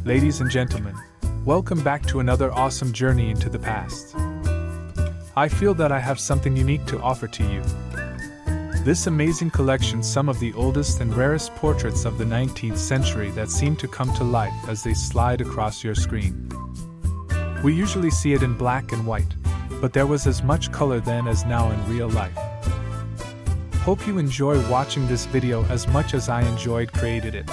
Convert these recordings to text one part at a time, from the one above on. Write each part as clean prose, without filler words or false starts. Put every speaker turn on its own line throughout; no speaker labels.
Ladies and gentlemen, welcome back to another awesome journey into the past. I feel that I have something unique to offer to you. This amazing collection, some of the oldest and rarest portraits of the 19th century that seem to come to life as they slide across your screen. We usually see it in black and white, but there was as much color then as now in real life. Hope you enjoy watching this video as much as I enjoyed creating it.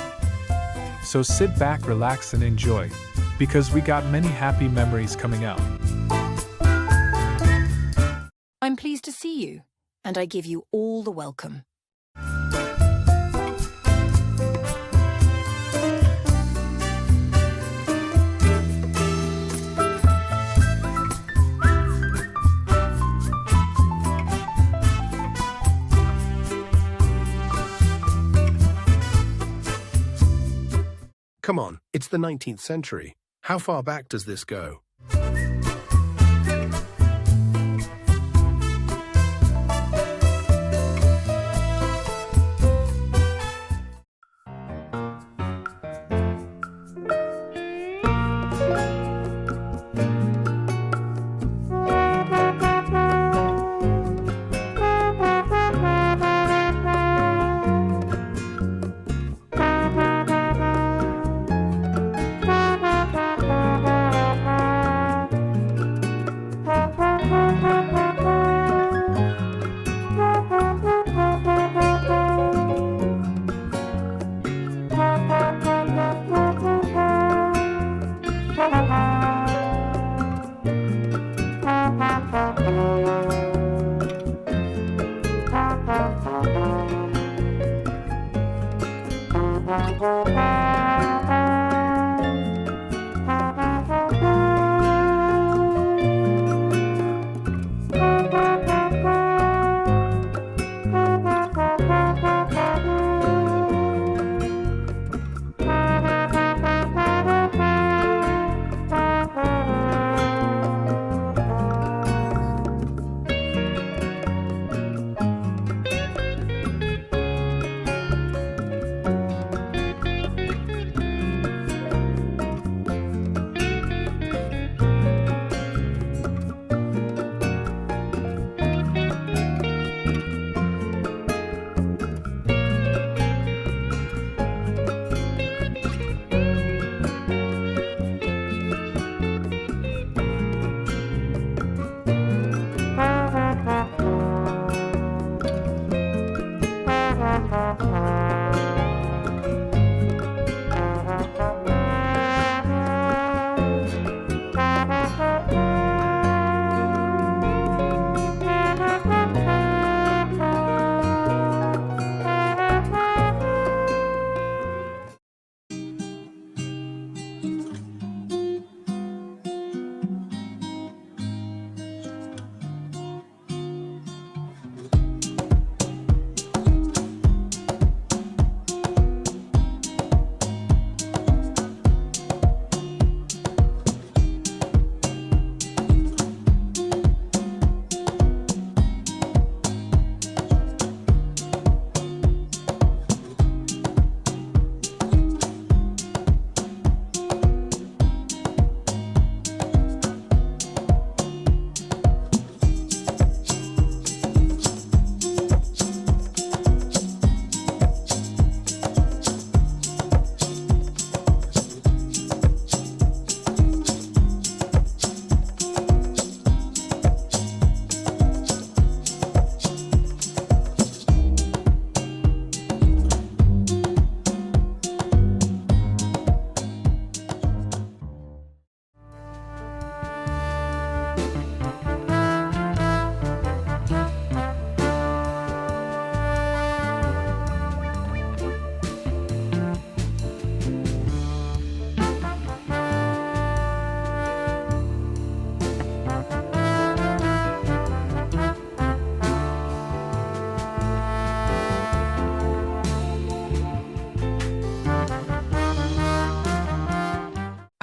So sit back, relax and enjoy, because we got many happy memories coming out.
I'm pleased to see you, and I give you all the welcome.
Come on, it's the 19th century. How far back does this go?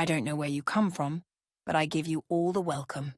I don't know where you come from, but I give you all the welcome.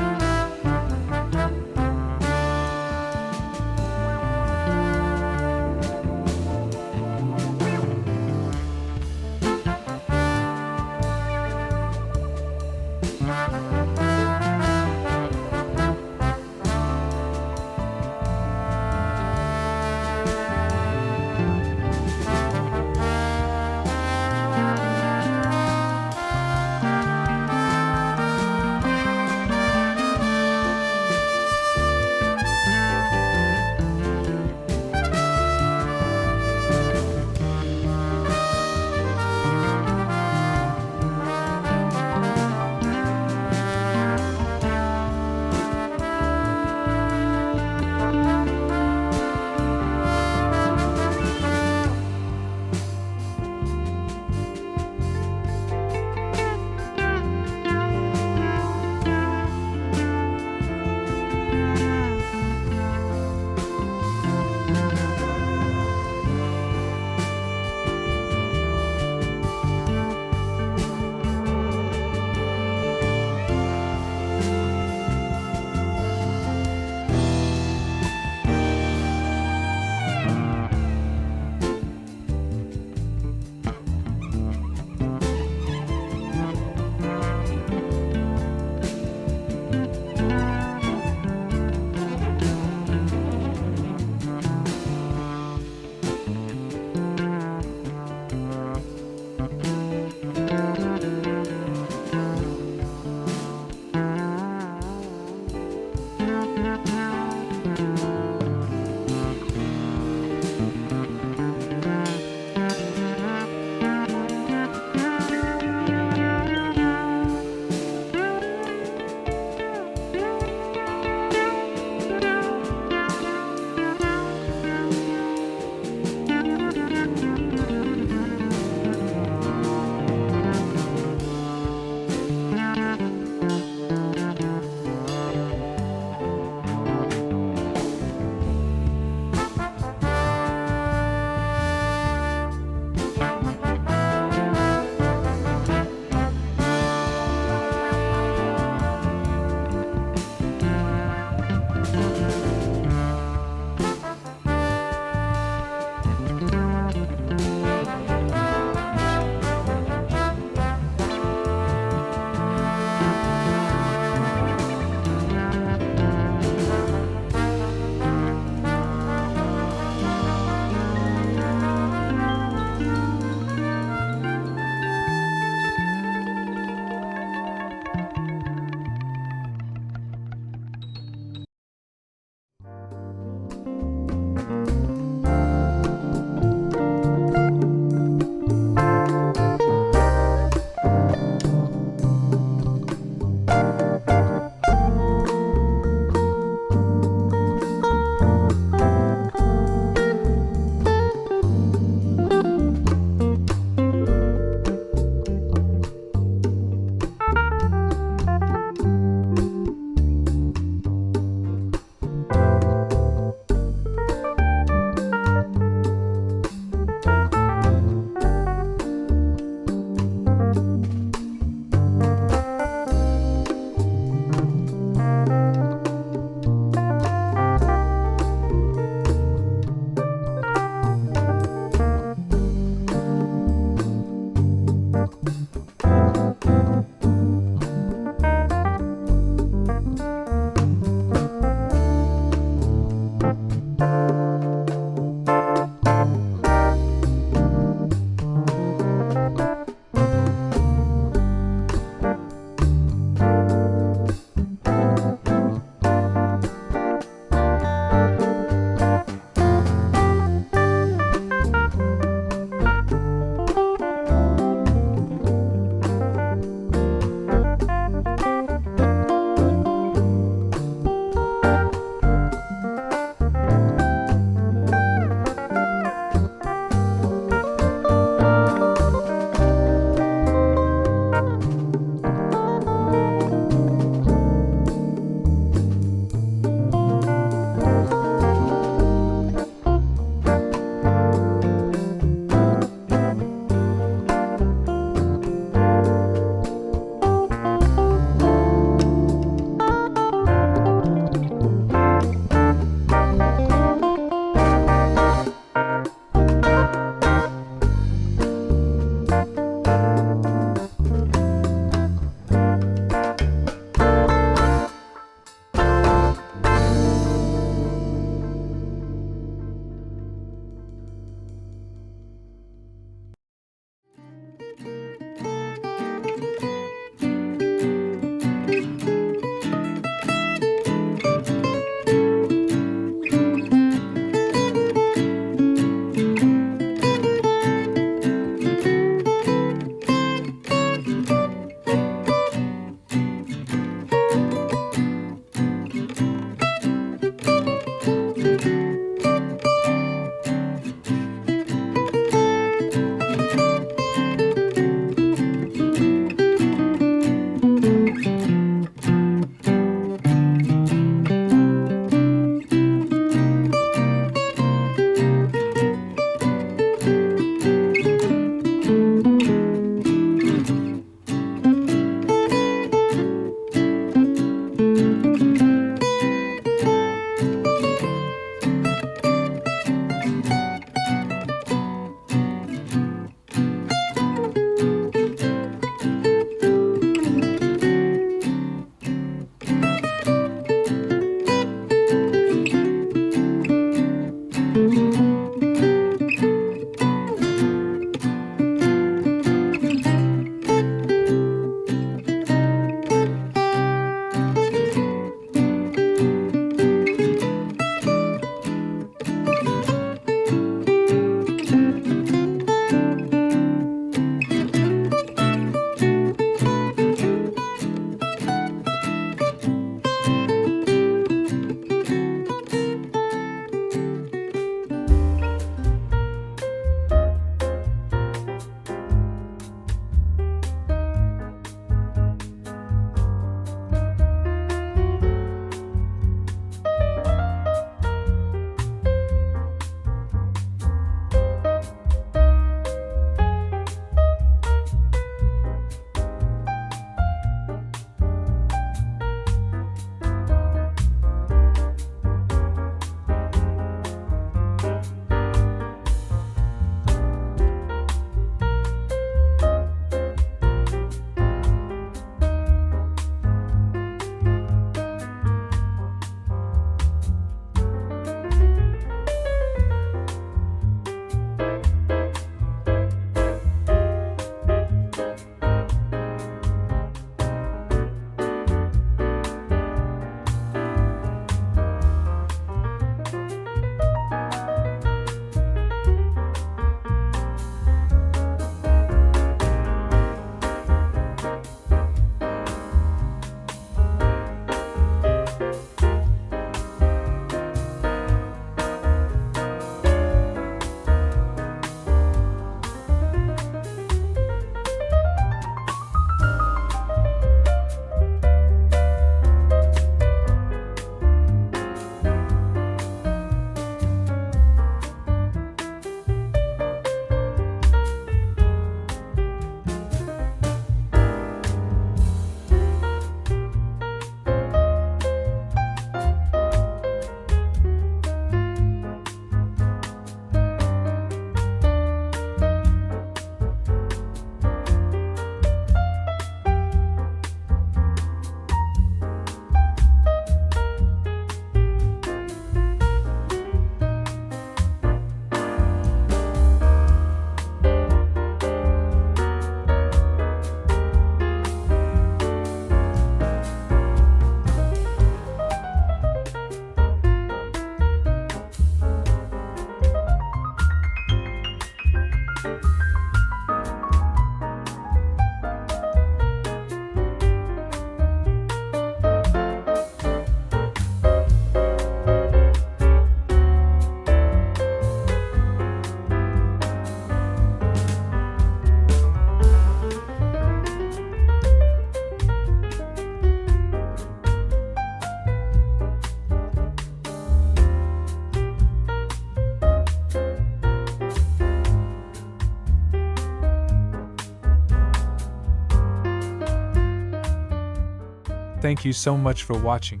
thank you so much for watching.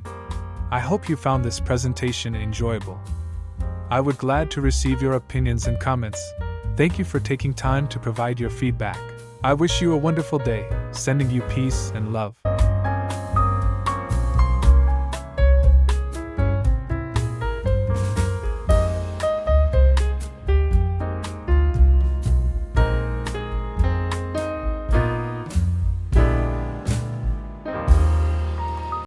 I hope you found this presentation enjoyable. I would glad to receive your opinions and comments. Thank you for taking time to provide your feedback. I wish you a wonderful day, sending you peace and love.